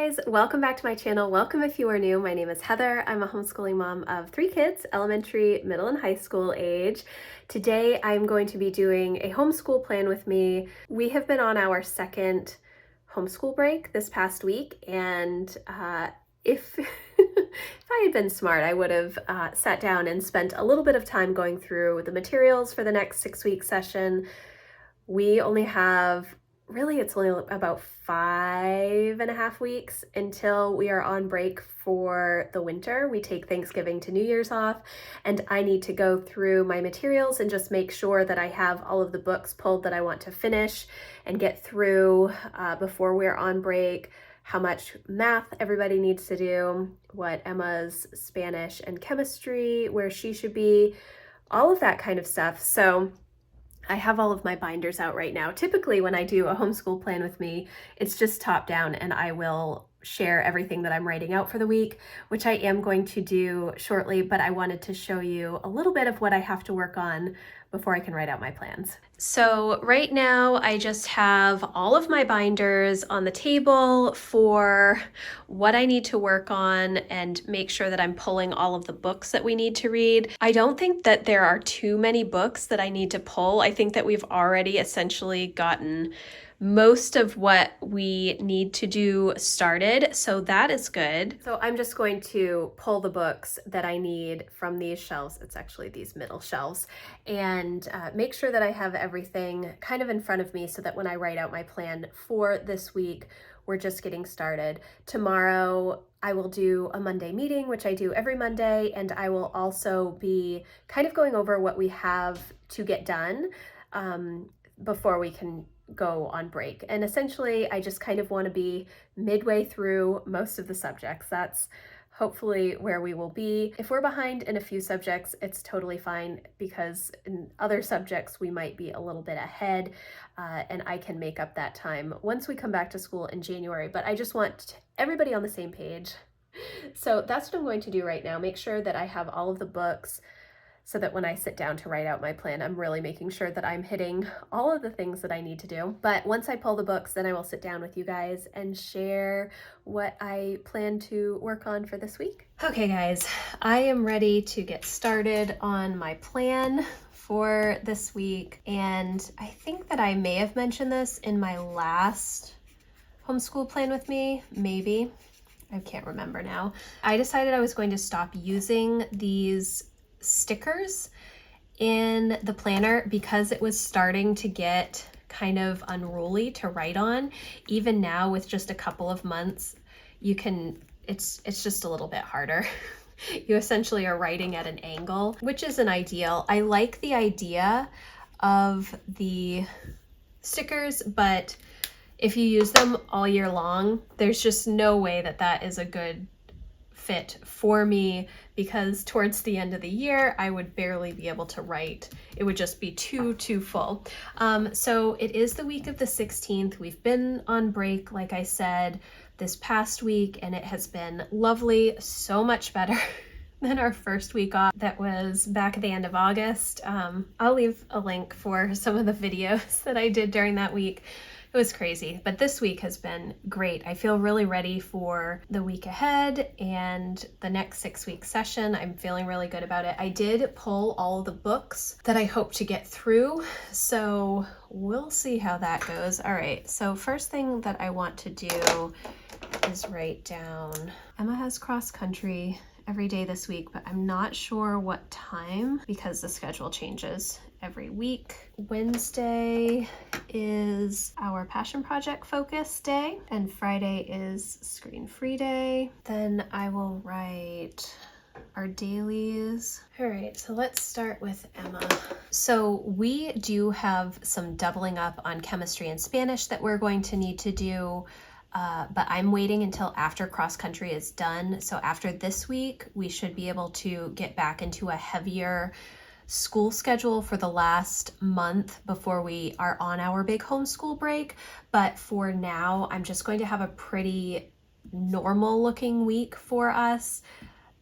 guys, welcome back to my channel. Welcome if you are new. My name is Heather. I'm a homeschooling mom of 3 kids, elementary, middle, and high school age. Today I'm going to be doing a homeschool plan with me. We have been on our second homeschool break this past week, and if I had been smart, I would have sat down and spent a little bit of time going through the materials for the next 6-week session. We only have it's only about 5.5 weeks until we are on break for the winter. We take Thanksgiving to New Year's off, and I need to go through my materials and just make sure that I have all of the books pulled that I want to finish and get through before we're on break, how much math everybody needs to do, what Emma's Spanish and chemistry, where she should be, all of that kind of stuff. So I have all of my binders out right now. Typically when I do a homeschool plan with me, it's just top down and I will share everything that I'm writing out for the week, which I am going to do shortly, but I wanted to show you a little bit of what I have to work on before I can write out my plans. So right now I just have all of my binders on the table for what I need to work on and make sure that I'm pulling all of the books that we need to read. I don't think that there are too many books that I need to pull. I think that we've already essentially gotten most of what we need to do started, so that is good. So I'm just going to pull the books that I need from these shelves. It's actually these middle shelves, and make sure that I have everything kind of in front of me so that when I write out my plan for this week, we're just getting started. Tomorrow I will do a Monday meeting, which I do every Monday, and I will also be kind of going over what we have to get done before we can go on break. And essentially, I just kind of want to be midway through most of the subjects. That's hopefully where we will be. If we're behind in a few subjects, it's totally fine, because in other subjects we might be a little bit ahead, and I can make up that time once we come back to school in January. But I just want everybody on the same page. So that's what I'm going to do right now. Make sure that I have all of the books so that when I sit down to write out my plan, I'm really making sure that I'm hitting all of the things that I need to do. But once I pull the books, then I will sit down with you guys and share what I plan to work on for this week. Okay guys, I am ready to get started on my plan for this week. And I think that I may have mentioned this in my last homeschool plan with me, maybe. I can't remember now. I decided I was going to stop using these stickers in the planner because it was starting to get kind of unruly to write on. Even now with just a couple of months, it's just a little bit harder. You essentially are writing at an angle, which isn't ideal. I like the idea of the stickers, but if you use them all year long, there's just no way that that is a good fit for me, because towards the end of the year I would barely be able to write. It would just be too full. So it is the week of the 16th. We've been on break, like I said, this past week, and it has been lovely, so much better than our first week off that was back at the end of August. I'll leave a link for some of the videos that I did during that week. It was crazy, but this week has been great. I feel really ready for the week ahead and the next 6-week session. I'm feeling really good about it. I did pull all the books that I hope to get through, so we'll see how that goes. All right, so first thing that I want to do is write down, Emma has cross country every day this week, but I'm not sure what time because the schedule changes every week. Wednesday is our passion project focus day, and Friday is screen free day. Then I will write our dailies. All right, so let's start with Emma. So we do have some doubling up on chemistry and Spanish that we're going to need to do. But I'm waiting until after cross country is done. So after this week, we should be able to get back into a heavier school schedule for the last month before we are on our big homeschool break. But for now, I'm just going to have a pretty normal looking week for us.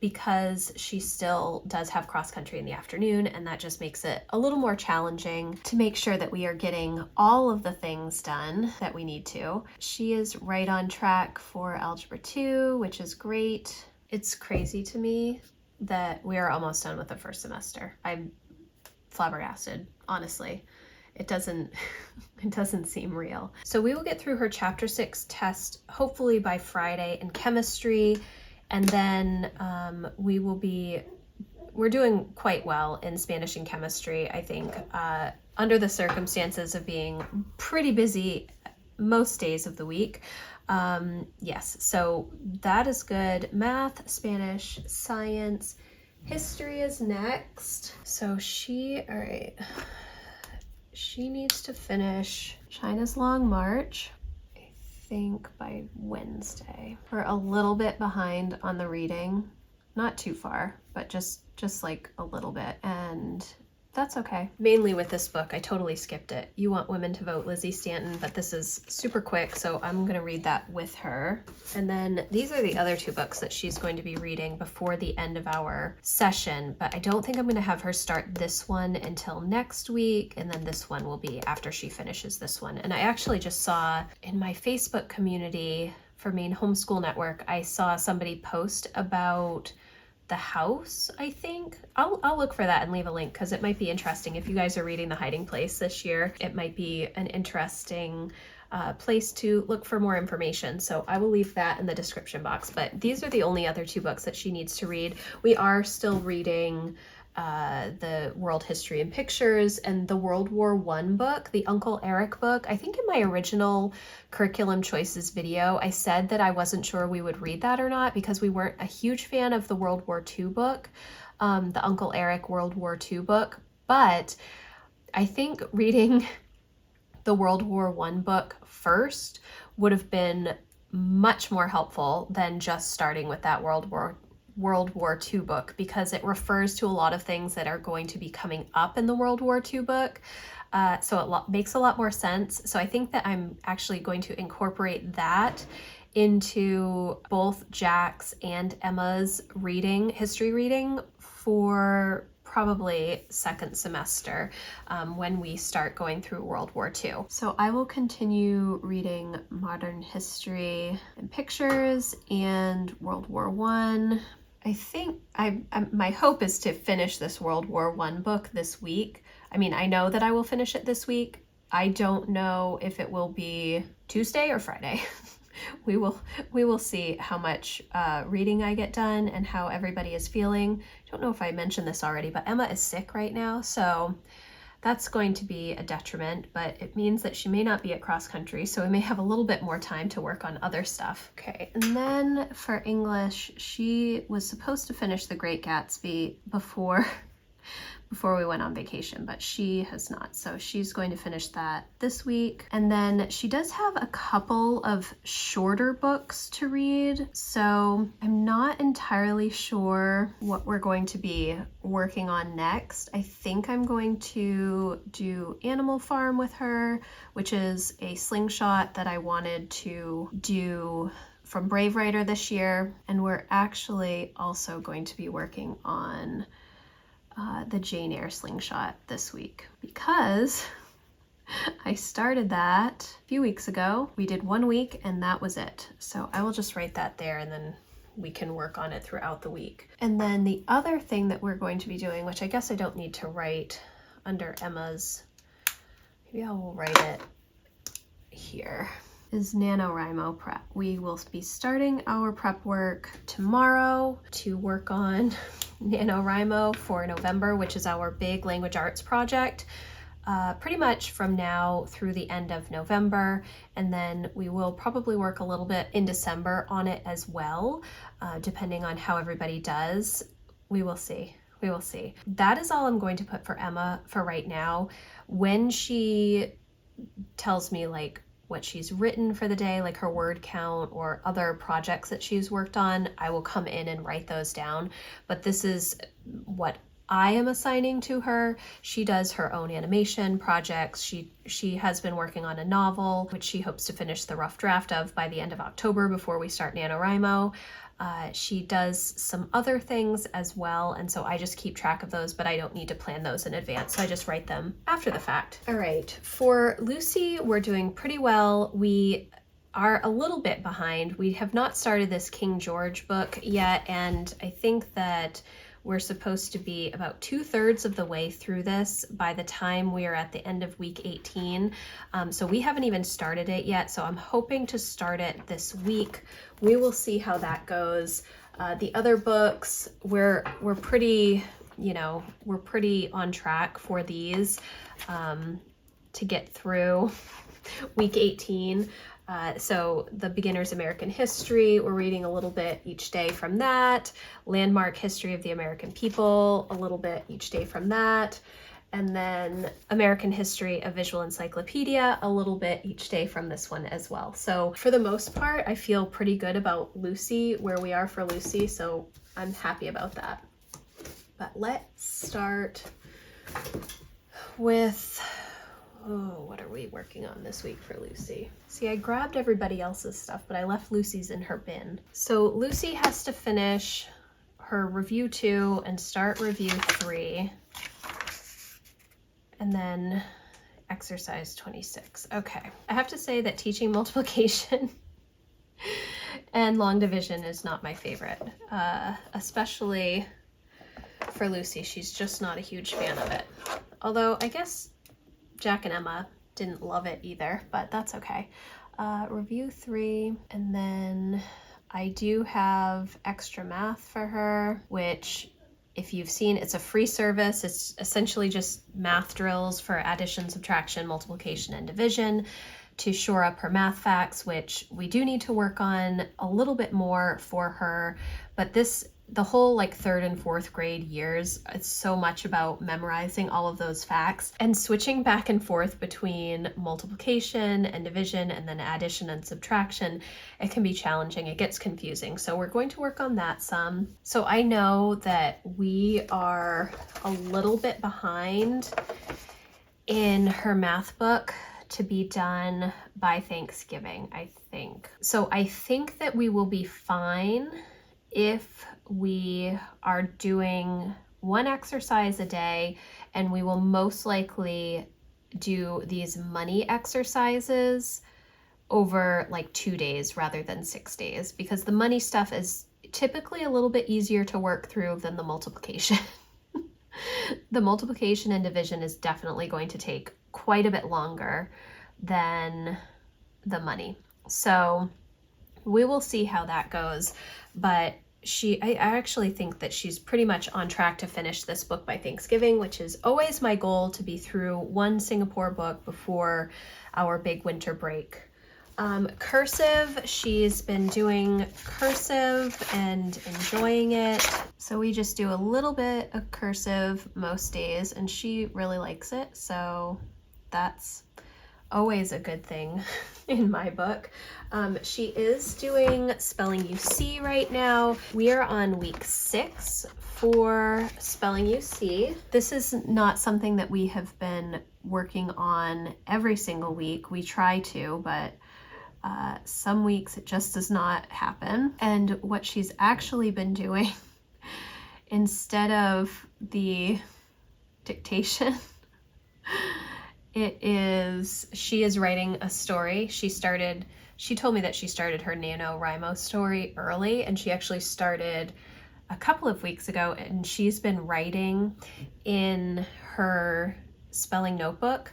because she still does have cross country in the afternoon, and that just makes it a little more challenging to make sure that we are getting all of the things done that we need to. She is right on track for Algebra 2, which is great. It's crazy to me that we are almost done with the first semester. I'm flabbergasted, honestly. It doesn't seem real. So we will get through her chapter 6 test hopefully by Friday in chemistry, and then we're doing quite well in Spanish and chemistry, I think, under the circumstances of being pretty busy most days of the week. Yes, so that is good. Math, Spanish, science, history is next. So all right, she needs to finish China's Long March, I think by Wednesday. We're a little bit behind on the reading, not too far, but just like a little bit, and that's okay. Mainly with this book, I totally skipped it. You Want Women to Vote, Lizzie Stanton, but this is super quick, so I'm gonna read that with her. And then these are the other 2 books that she's going to be reading before the end of our session, but I don't think I'm gonna have her start this one until next week, and then this one will be after she finishes this one. And I actually just saw in my Facebook community for Maine Homeschool Network, I saw somebody post about the house, I think. I'll look for that and leave a link because it might be interesting. If you guys are reading The Hiding Place this year, it might be an interesting place to look for more information. So I will leave that in the description box. But these are the only other 2 books that she needs to read. We are still reading the World History and Pictures and the World War I book, the Uncle Eric book. I think in my original curriculum choices video, I said that I wasn't sure we would read that or not because we weren't a huge fan of the World War II book, the Uncle Eric World War II book. But I think reading the World War I book first would have been much more helpful than just starting with that World War II book, because it refers to a lot of things that are going to be coming up in the World War II book. So it makes a lot more sense. So I think that I'm actually going to incorporate that into both Jack's and Emma's history reading for probably second semester when we start going through World War II. So I will continue reading Modern History and Pictures and World War I. I think my hope is to finish this World War I book this week. I mean, I know that I will finish it this week. I don't know if it will be Tuesday or Friday. We will see how much reading I get done and how everybody is feeling. I don't know if I mentioned this already, but Emma is sick right now, so that's going to be a detriment, but it means that she may not be at cross country, so we may have a little bit more time to work on other stuff. Okay, and then for English, she was supposed to finish The Great Gatsby before we went on vacation, but she has not. So she's going to finish that this week. And then she does have a couple of shorter books to read. So I'm not entirely sure what we're going to be working on next. I think I'm going to do Animal Farm with her, which is a slingshot that I wanted to do from Brave Writer this year. And we're actually also going to be working on the Jane Eyre slingshot this week because I started that a few weeks ago. We did 1 week and that was it. So I will just write that there and then we can work on it throughout the week. And then the other thing that we're going to be doing, which I guess I don't need to write under Emma's, maybe I will write it here, is NaNoWriMo prep. We will be starting our prep work tomorrow to work on NaNoWriMo for November, which is our big language arts project, pretty much from now through the end of November. And then we will probably work a little bit in December on it as well, depending on how everybody does. We will see. We will see. That is all I'm going to put for Emma for right now. When she tells me like what she's written for the day, like her word count or other projects that she's worked on, I will come in and write those down. But this is what I am assigning to her. She does her own animation projects. She has been working on a novel, which she hopes to finish the rough draft of by the end of October before we start NaNoWriMo. She does some other things as well, and so I just keep track of those, but I don't need to plan those in advance, so I just write them after the fact. All right, for Lucy, we're doing pretty well. We are a little bit behind. We have not started this King George book yet, and I think that we're supposed to be about 2/3 of the way through this by the time we are at the end of week 18. So we haven't even started it yet, so I'm hoping to start it this week. We will see how that goes. The other books, we're pretty, we're pretty on track for these to get through week 18. So the Beginner's American History, we're reading a little bit each day from that. Landmark History of the American People, a little bit each day from that. And then American History, a Visual Encyclopedia, a little bit each day from this one as well. So for the most part, I feel pretty good about Lucy, where we are for Lucy, so I'm happy about that. But let's start with... Oh, what are we working on this week for Lucy? See, I grabbed everybody else's stuff, but I left Lucy's in her bin. So Lucy has to finish her review 2 and start review 3. And then exercise 26. Okay. I have to say that teaching multiplication and long division is not my favorite, especially for Lucy. She's just not a huge fan of it. Although I guess Jack and Emma didn't love it either, but that's okay. Review 3, and then I do have extra math for her, which if you've seen, it's a free service. It's essentially just math drills for addition, subtraction, multiplication, and division to shore up her math facts, which we do need to work on a little bit more for her. But the whole like 3rd and 4th grade years, it's so much about memorizing all of those facts and switching back and forth between multiplication and division and then addition and subtraction. It can be challenging, it gets confusing. So we're going to work on that some. So I know that we are a little bit behind in her math book to be done by Thanksgiving, I think. So I think that we will be fine if we are doing one exercise a day, and we will most likely do these money exercises over like 2 days rather than 6 days, because the money stuff is typically a little bit easier to work through than the multiplication. The multiplication and division is definitely going to take quite a bit longer than the money. So we will see how that goes, but I actually think that she's pretty much on track to finish this book by Thanksgiving, which is always my goal, to be through one Singapore book before our big winter break. Cursive, she's been doing cursive and enjoying it. So we just do a little bit of cursive most days, and she really likes it. So that's always a good thing in my book. She is doing Spelling UC right now. We are on week 6 for Spelling UC. This is not something that we have been working on every single week. We try to, but some weeks it just does not happen. And what she's actually been doing instead of the dictation, she is writing a story. She told me that she started her NaNoWriMo story early, and she actually started a couple of weeks ago, and she's been writing in her spelling notebook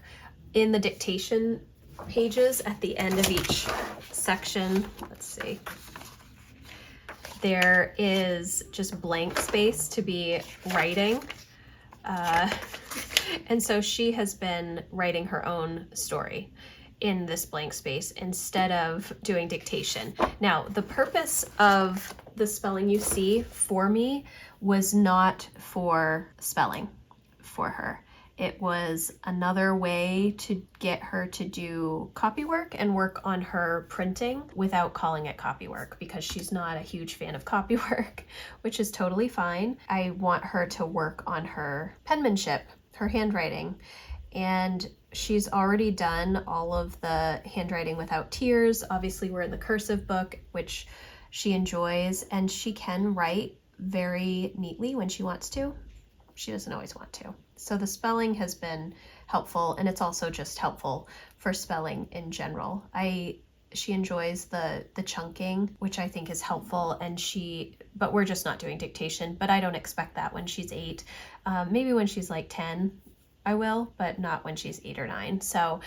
in the dictation pages at the end of each section. Let's see. There is just blank space to be writing. And so she has been writing her own story in this blank space instead of doing dictation. Now, the purpose of the Spelling UC for me was not for spelling for her. it was another way to get her to do copywork and work on her printing without calling it copywork, because she's not a huge fan of copywork, which is totally fine. I want her to work on her penmanship, her handwriting, and she's already done all of the handwriting without tears. Obviously, we're in the cursive book, which she enjoys, and she can write very neatly when she wants to. She doesn't always want to. So the spelling has been helpful, and it's also just helpful for spelling in general. She enjoys the chunking, which I think is helpful, but we're just not doing dictation, but I don't expect that when she's 8. Maybe when she's like 10, I will, but not when she's 8 or 9. So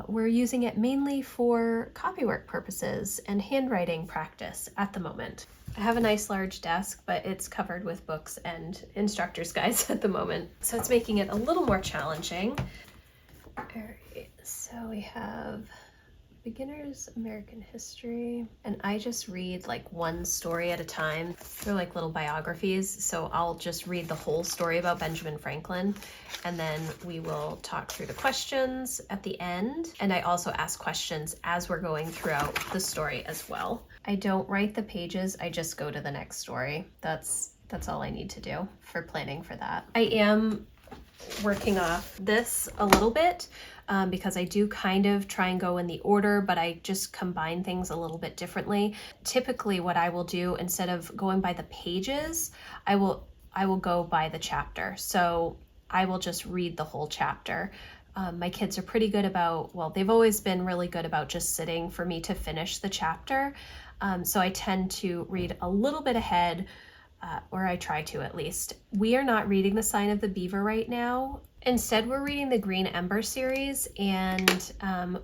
we're using it mainly for copywork purposes and handwriting practice at the moment. I have a nice large desk, but it's covered with books and instructor's guides at the moment, so it's making it a little more challenging. All right, so we have Beginner's American History, and I just read like one story at a time. They're like little biographies, so I'll just read the whole story about Benjamin Franklin, and then we will talk through the questions at the end, and I also ask questions as we're going throughout the story as well. I don't write the pages, I just go to the next story. That's all I need to do for planning for that. I am working off this a little bit because I do kind of try and go in the order, but I just combine things a little bit differently. Typically what I will do, instead of going by the pages, I will go by the chapter. So I will just read the whole chapter. My kids are pretty good about, well, they've always been really good about just sitting for me to finish the chapter. So I tend to read a little bit ahead, or I try to at least. We are not reading The Sign of the Beaver right now. Instead, we're reading the Green Ember series, and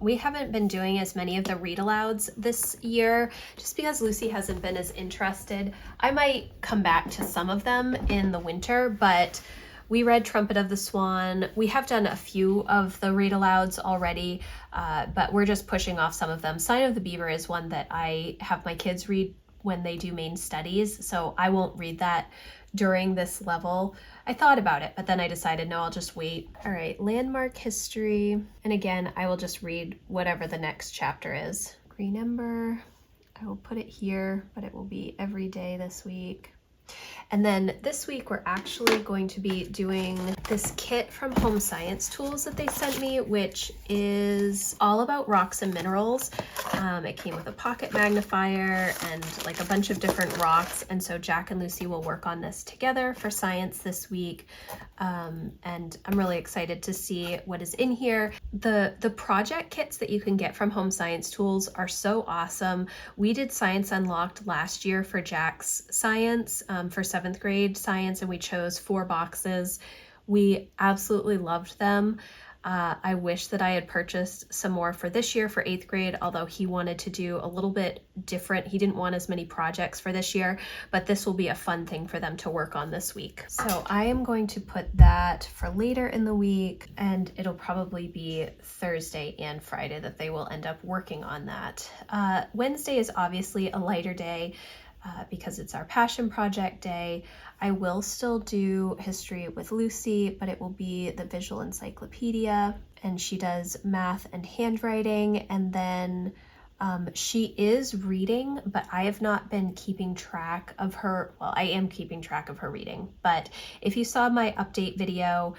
we haven't been doing as many of the read-alouds this year just because Lucy hasn't been as interested. I might come back to some of them in the winter, but we read Trumpet of the Swan. We have done a few of the read-alouds already, but we're just pushing off some of them. Sign of the Beaver is one that I have my kids read when they do main studies, so I won't read that during this level. I thought about it, but then I decided, no, I'll just wait. All right, Landmark History. And again, I will just read whatever the next chapter is. Green Ember, I will put it here, but it will be every day this week. And then this week we're actually going to be doing this kit from Home Science Tools that they sent me, which is all about rocks and minerals. It came with a pocket magnifier and like a bunch of different rocks. And so Jack and Lucy will work on this together for science this week. And I'm really excited to see what is in here. The project kits that you can get from Home Science Tools are so awesome. We did Science Unlocked last year for Jack's science, for 7th grade science, and we chose 4 boxes. We absolutely loved them. I wish that I had purchased some more for this year for 8th grade, although he wanted to do a little bit different. He didn't want as many projects for this year, but this will be a fun thing for them to work on this week. So I am going to put that for later in the week, and it'll probably be Thursday and Friday that they will end up working on that. Wednesday is obviously a lighter day, because it's our passion project day. I will still do history with Lucy, but it will be the visual encyclopedia, and she does math and handwriting, and then she is reading, but I have not been keeping track of her. Well, I am keeping track of her reading, but if you saw my update video,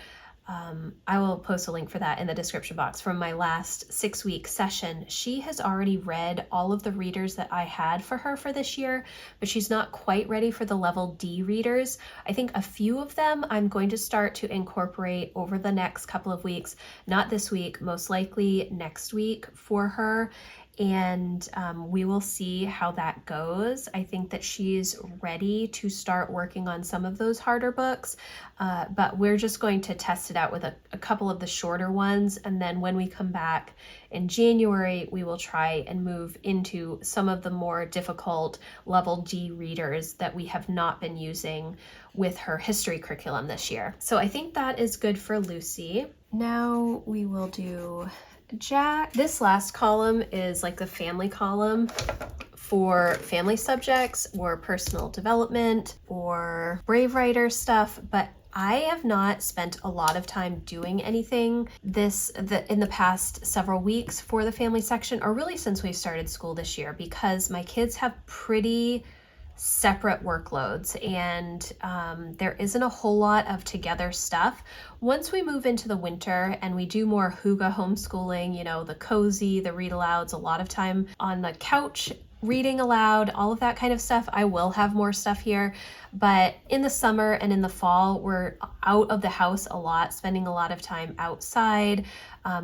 I will post a link for that in the description box, from my last 6-week session. She has already read all of the readers that I had for her for this year, but she's not quite ready for the level D readers. I think a few of them I'm going to start to incorporate over the next couple of weeks, not this week, most likely next week for her. And we will see how that goes. I think that she's ready to start working on some of those harder books, but we're just going to test it out with a couple of the shorter ones. And then when we come back in January, we will try and move into some of the more difficult level D readers that we have not been using with her history curriculum this year. So I think that is good for Lucy. Now we will do Jack. This last column is like the family column for family subjects or personal development or Brave Writer stuff, but I have not spent a lot of time doing anything in the past several weeks for the family section, or really since we started school this year, because my kids have pretty separate workloads, and there isn't a whole lot of together stuff. Once we move into the winter and we do more hygge homeschooling, you know, the cozy, the read alouds, a lot of time on the couch reading aloud, all of that kind of stuff, I will have more stuff here. But in the summer and in the fall, we're out of the house a lot, spending a lot of time outside.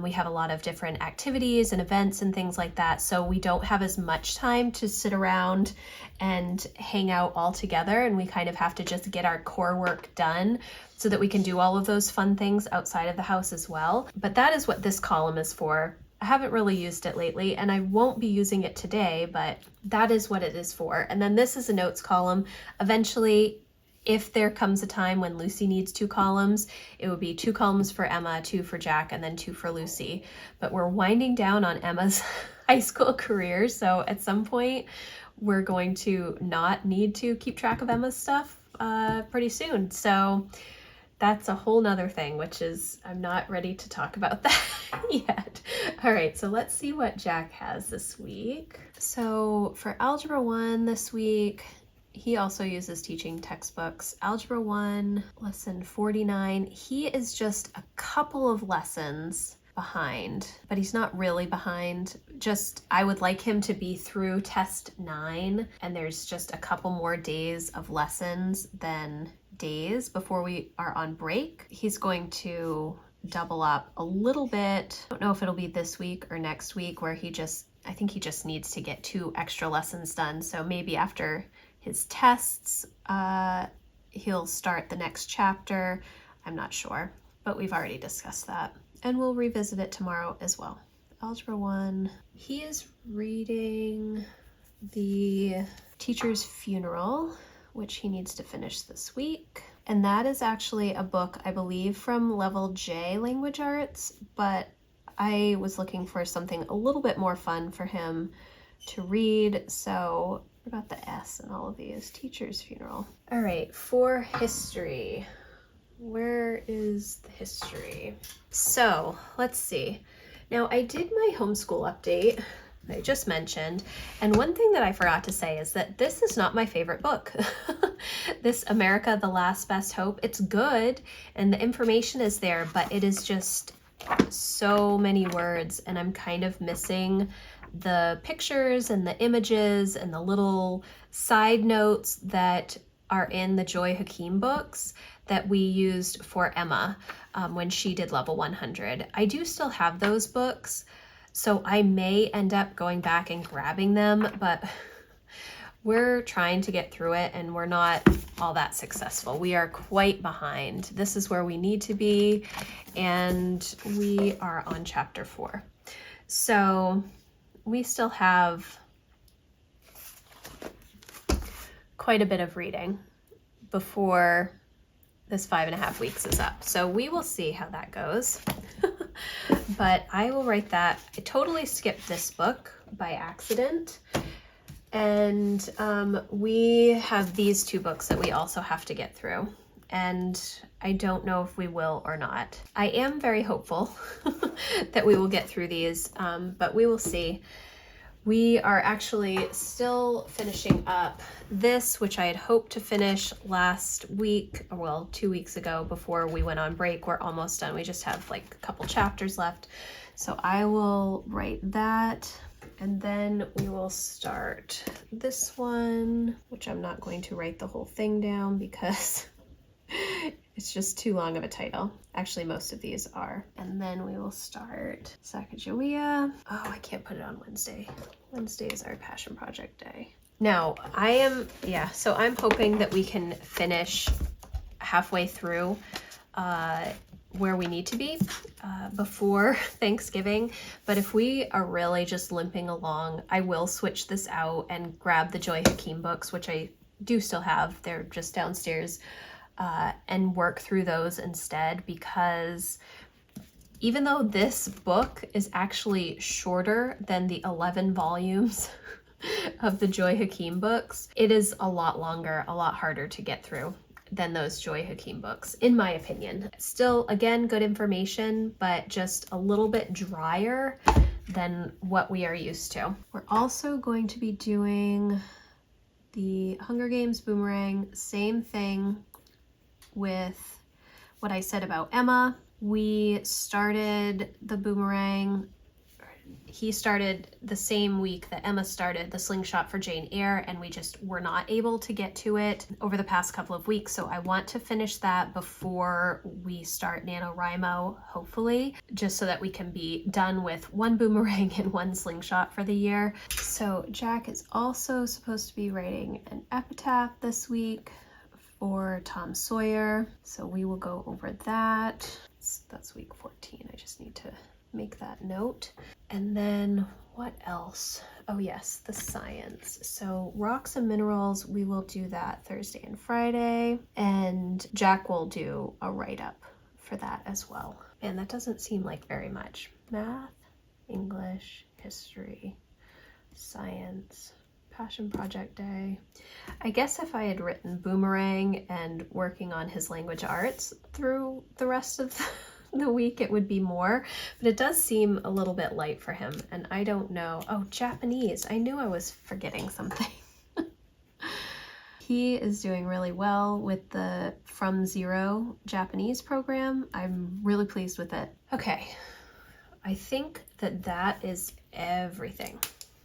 We have a lot of different activities and events and things like that. So we don't have as much time to sit around and hang out all together. And we kind of have to just get our core work done so that we can do all of those fun things outside of the house as well. But that is what this column is for. I haven't really used it lately, and I won't be using it today, but that is what it is for. And then this is a notes column. Eventually, if there comes a time when Lucy needs 2 columns, it would be 2 columns for Emma, 2 for Jack, and then 2 for Lucy. But we're winding down on Emma's high school career, so at some point, we're going to not need to keep track of Emma's stuff pretty soon. So that's a whole nother thing, which is, I'm not ready to talk about that yet. All right, so let's see what Jack has this week. So for Algebra 1 this week, he also uses teaching textbooks. Algebra 1, lesson 49, he is just a couple of lessons behind, but he's not really behind. Just, I would like him to be through test 9, and there's just a couple more days of lessons than days before we are on break. He's going to double up a little bit. I don't know if it'll be this week or next week, where I think he just needs to get 2 extra lessons done. So maybe after his tests, he'll start the next chapter. I'm not sure, but we've already discussed that. And we'll revisit it tomorrow as well. Algebra 1, he is reading The Teacher's Funeral, which he needs to finish this week. And that is actually a book, I believe, from Level J Language Arts, but I was looking for something a little bit more fun for him to read. So what about the S in all of these? Teacher's Funeral. All right, for history. Where is the history? So let's see. Now I did my homeschool update I just mentioned, and one thing that I forgot to say is that this is not my favorite book. This America, the Last Best Hope, it's good and the information is there, but it is just so many words, and I'm kind of missing the pictures and the images and the little side notes that are in the Joy Hakeem books that we used for Emma when she did level 100. I do still have those books, so I may end up going back and grabbing them, but we're trying to get through it and we're not all that successful. We are quite behind. This is where we need to be, and we are on chapter 4. So we still have quite a bit of reading before this 5.5 weeks is up. So we will see how that goes. But I will write that. I totally skipped this book by accident. And we have these 2 books that we also have to get through. And I don't know if we will or not. I am very hopeful that we will get through these, but we will see. We are actually still finishing up this, which I had hoped to finish last week, or well, 2 weeks ago before we went on break. We're almost done. We just have like a couple chapters left. So I will write that, and then we will start this one, which I'm not going to write the whole thing down because it's just too long of a title. Actually, most of these are. And then we will start Sacagawea. Oh, I can't put it on Wednesday. Wednesday is our passion project day. Now, I'm hoping that we can finish halfway through where we need to be before Thanksgiving. But if we are really just limping along, I will switch this out and grab the Joy Hakeem books, which I do still have. They're just downstairs. And work through those instead, because even though this book is actually shorter than the 11 volumes of the Joy Hakeem books, it is a lot longer, a lot harder to get through. than those Joy Hakeem books, in my opinion. Still, again, good information, but just a little bit drier than what we are used to. We're also going to be doing the Hunger Games Boomerang, same thing with what I said about Emma. We started the Boomerang, he started the same week that Emma started the Slingshot for Jane Eyre, and we just were not able to get to it over the past couple of weeks. So I want to finish that before we start NaNoWriMo, hopefully, just so that we can be done with one Boomerang and one Slingshot for the year. So Jack is also supposed to be writing an epitaph this week for Tom Sawyer. So we will go over that. That's week 14. I just need to make that note. And then what else? Oh yes, the science. So rocks and minerals, we will do that Thursday and Friday, and Jack will do a write-up for that as well. And that doesn't seem like very much. Math, English, history, science, passion project day. I guess if I had written Boomerang and working on his language arts through the rest of the week, it would be more, but it does seem a little bit light for him, and I don't know. Oh, Japanese. I knew I was forgetting something. He is doing really well with the From Zero Japanese program. I'm really pleased with it. Okay, I think that is everything.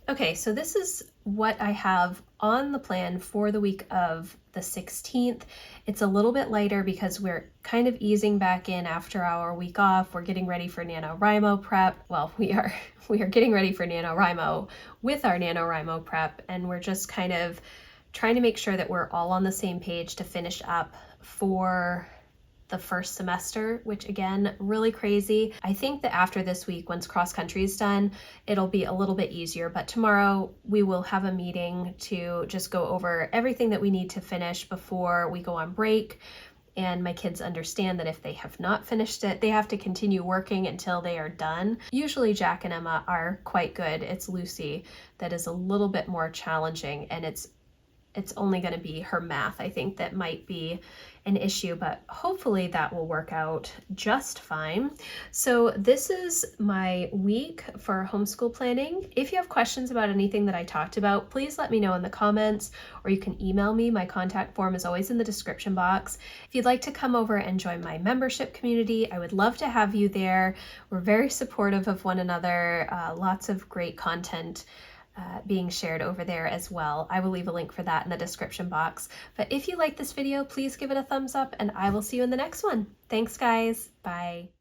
Okay, so this is what I have on the plan for the week of the 16th. It's a little bit lighter because we're kind of easing back in after our week off. We're getting ready for NaNoWriMo prep. Well, we are getting ready for NaNoWriMo with our NaNoWriMo prep, and we're just kind of trying to make sure that we're all on the same page to finish up for the first semester, which again, really crazy. I think that after this week, once cross country is done, it'll be a little bit easier, but tomorrow we will have a meeting to just go over everything that we need to finish before we go on break. And my kids understand that if they have not finished it, they have to continue working until they are done. Usually Jack and Emma are quite good. It's Lucy that is a little bit more challenging, and it's only going to be her math, I think, that might be an issue, but hopefully that will work out just fine. So this is my week for homeschool planning. If you have questions about anything that I talked about, please let me know in the comments, or you can email me. My contact form is always in the description box. If you'd like to come over and join my membership community, I would love to have you there. We're very supportive of one another, lots of great content being shared over there as well. I will leave a link for that in the description box. But if you like this video, please give it a thumbs up, and I will see you in the next one. Thanks, guys. Bye.